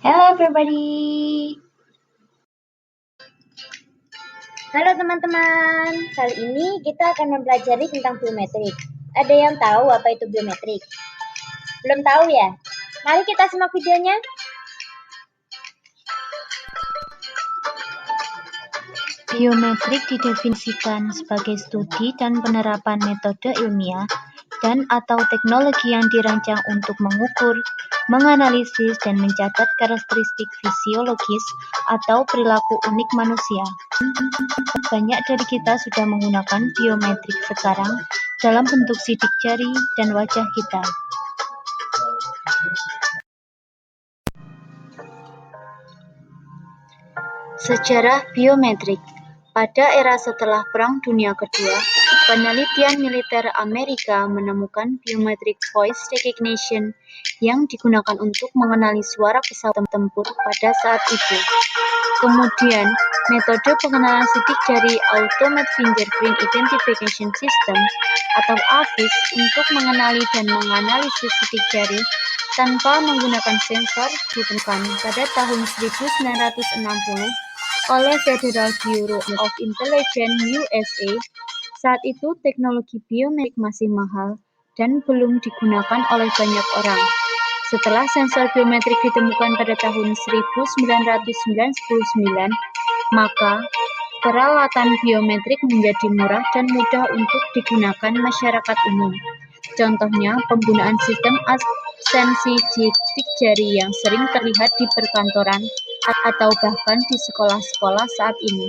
Hello everybody. Halo teman-teman. Kali ini kita akan mempelajari tentang biometrik. Ada yang tahu apa itu biometrik? Belum tahu ya? Mari kita simak videonya. Biometrik didefinisikan sebagai studi dan penerapan metode ilmiah dan atau teknologi yang dirancang untuk mengukur, menganalisis, dan mencatat karakteristik fisiologis atau perilaku unik manusia. Banyak dari kita sudah menggunakan biometrik sekarang dalam bentuk sidik jari dan wajah kita. Sejarah biometrik. Pada era setelah Perang Dunia Kedua, penelitian militer Amerika menemukan biometric voice recognition yang digunakan untuk mengenali suara pesawat tempur pada saat itu. Kemudian, metode pengenalan sidik jari Automated Fingerprint Identification System atau AFIS untuk mengenali dan menganalisis sidik jari tanpa menggunakan sensor ditemukan pada tahun 1960 oleh Federal Bureau of Intelligence USA. Saat itu teknologi biometrik masih mahal dan belum digunakan oleh banyak orang. Setelah sensor biometrik ditemukan pada tahun 1999, maka peralatan biometrik menjadi murah dan mudah untuk digunakan masyarakat umum. Contohnya, penggunaan sistem absensi sidik jari yang sering terlihat di perkantoran atau bahkan di sekolah-sekolah saat ini.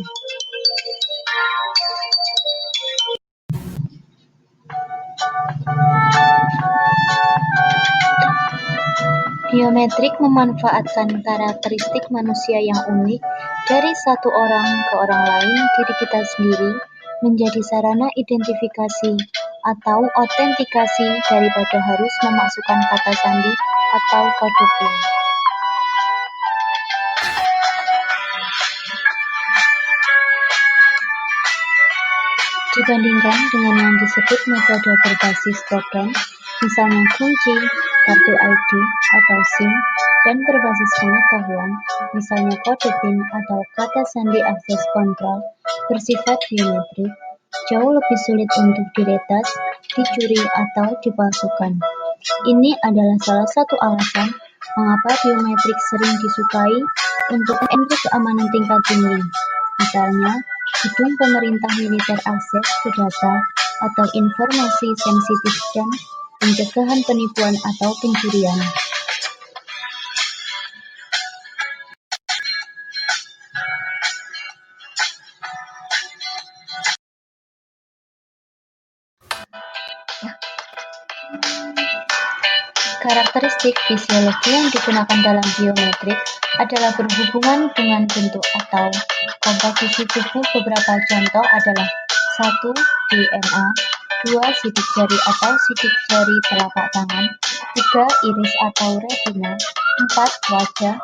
Biometrik memanfaatkan karakteristik manusia yang unik dari satu orang ke orang lain diri kita sendiri menjadi sarana identifikasi atau autentikasi daripada harus memasukkan kata sandi atau kode PIN. Dibandingkan dengan yang disebut metode berbasis token, misalnya kunci, kartu ID, atau SIM, dan berbasis pengetahuan, misalnya kode PIN atau kata sandi akses kontrol, bersifat biometrik, jauh lebih sulit untuk diretas, dicuri, atau dipalsukan. Ini adalah salah satu alasan mengapa biometrik sering disukai untuk keamanan tingkat tinggi. Misalnya, gedung pemerintah militer akses ke data atau informasi sensitif dan pencegahan penipuan atau pencurian. Karakteristik fisiologi yang digunakan dalam biometrik adalah berhubungan dengan bentuk atau komposisi tubuh. Beberapa contoh adalah 1. DNA, 2. Sidik jari atau sidik jari telapak tangan, 3. Iris atau retina, 4. Wajah,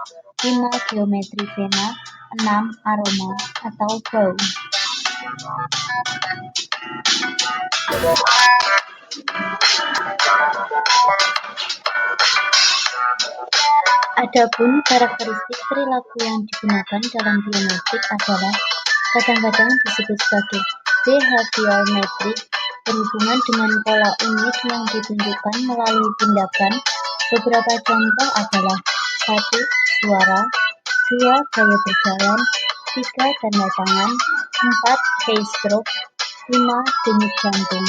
5. Geometri vena, 6. Aroma atau bau. Adapun karakteristik perilaku yang digunakan dalam biometrik adalah kadang-kadang disebut sebagai behavior metric, berhubungan dengan pola unik yang ditunjukkan melalui tindakan. Beberapa contoh adalah 1. Suara, 2. Gaya berjalan, 3. Tanda tangan, 4. keystroke, 5. denyut jantung.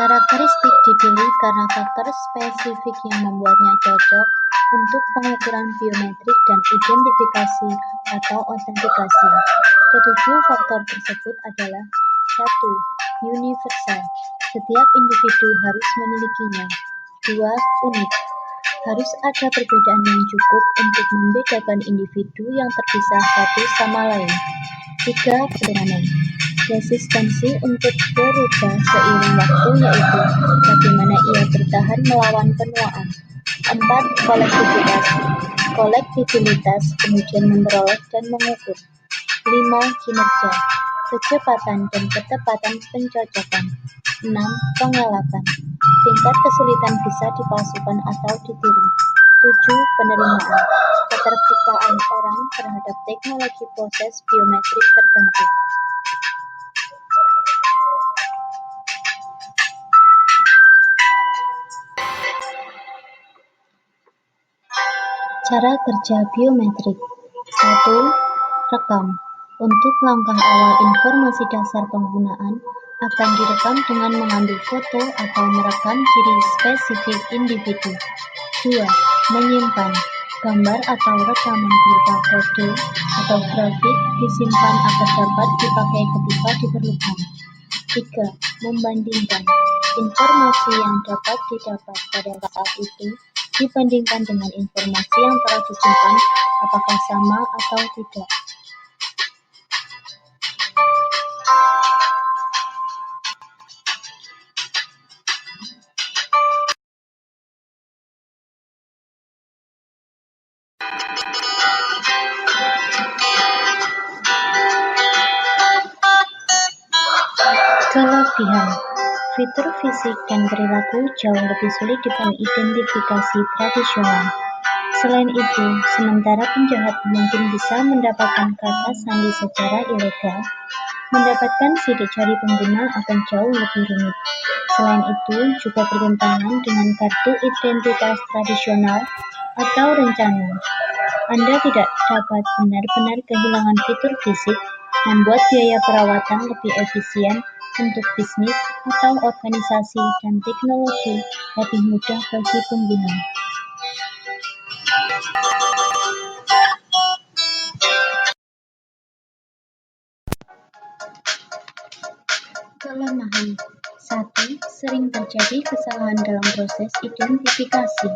Karakteristik dipilih karena faktor spesifik yang membuatnya cocok untuk pengukuran biometrik dan identifikasi atau autentikasi. Ketujuh faktor tersebut adalah 1. Universal. Setiap individu harus memilikinya. 2. Unik. Harus ada perbedaan yang cukup untuk membedakan individu yang terpisah satu sama lain. 3. Permanen. Resistensi untuk berubah seiring waktu, yaitu bagaimana ia bertahan melawan penuaan. 4. Kolektivitas. Kolektibilitas, kemudian memperoleh dan mengukur. 5. Kinerja. kecepatan dan ketepatan pencocokan. 6. Pengelakan. Tingkat kesulitan bisa dipalsukan atau ditiru. 7. Penerimaan. Keterbukaan orang terhadap teknologi proses biometrik tertentu. Cara kerja biometrik. 1. Rekam. Untuk langkah awal informasi dasar penggunaan akan direkam dengan mengambil foto atau merekam ciri spesifik individu. 2. Menyimpan. Gambar atau rekaman berupa kode atau grafik disimpan agar dapat dipakai ketika diperlukan. 3. Membandingkan. Informasi yang dapat didapat pada saat itu dibandingkan dengan informasi yang telah disimpan, apakah sama atau tidak. Kelebihan. Fitur fisik dan perilaku jauh lebih sulit dibanding identifikasi tradisional. Selain itu, sementara penjahat mungkin bisa mendapatkan kata sandi secara ilegal, mendapatkan sidik jari pengguna akan jauh lebih rumit. Selain itu, juga bertentangan dengan kartu identitas tradisional atau rencana. Anda tidak dapat benar-benar kehilangan fitur fisik, membuat biaya perawatan lebih efisien untuk bisnis atau organisasi dan teknologi lebih mudah bagi pengguna. Kelemahan. 1. Sering terjadi kesalahan dalam proses identifikasi.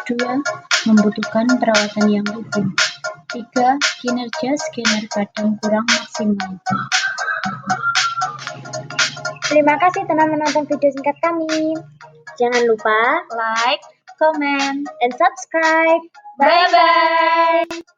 2. Membutuhkan perawatan yang rutin. 3. Kinerja scanner kadang kurang maksimal. Terima kasih telah menonton video singkat kami. Jangan lupa Like, comment, and subscribe. bye-bye!